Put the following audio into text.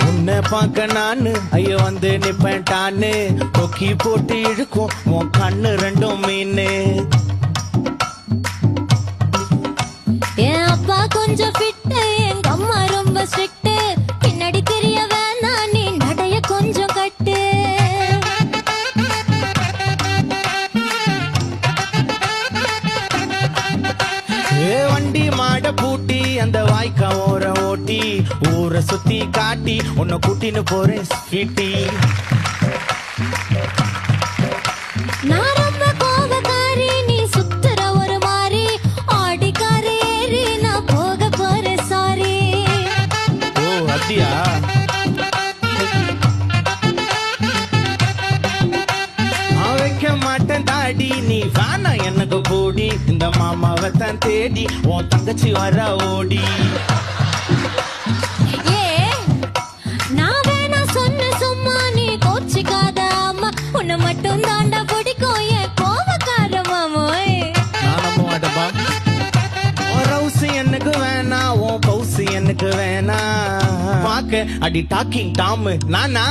உன்னை பார்க்க நானு ஐயோ வந்து நிப்பேன்டான்னு கொக்கி போட்டு இழுக்கும் உன் கண்ணு ரெண்டும் மீனு. என் அப்பா கொஞ்சம் ஃபிட்டு, எங்க அம்மா ரொம்ப ஸ்ட்ரிக்ட். பின்னாடி தெரிய வேணாம், நீ நடைய கொஞ்சம் கட்டு. வண்டி மாட பூட்டி அந்த வாய்க்கா ஓர ஓட்டி ஊரை சுத்தி காட்டி உன்னை கூட்டின்னு போறேன் ஸ்வீட்டி. நான் ரொம்ப கோபக்காரி, நீ சுத்துற ஒரு மாதிரி. ஆடிக்கார ஏறி நான் போக போறேன் சாரி. ஓ அப்படியா? நான் வைக்க மாட்டேன் தாடி, நீ வேணா எனக்கு போடி. இந்த மாமாவை தான் தேடி உன் தங்கச்சி வர ஓடி. ஏ நான் வேணா சொன்ன சும்மா, நீ கோச்சிக்காத அம்மா. உன்னை மட்டும் தாண்டா பிடிக்கும் என் கோபக்கார மாமோய். நான் நம்ப மாட்டேப்பா. உன் ரவுசு எனக்கு வேணா, உன் பவுசு எனக்கு வேணா. பாக்க அடி டாக்கிங் டாமு நானா.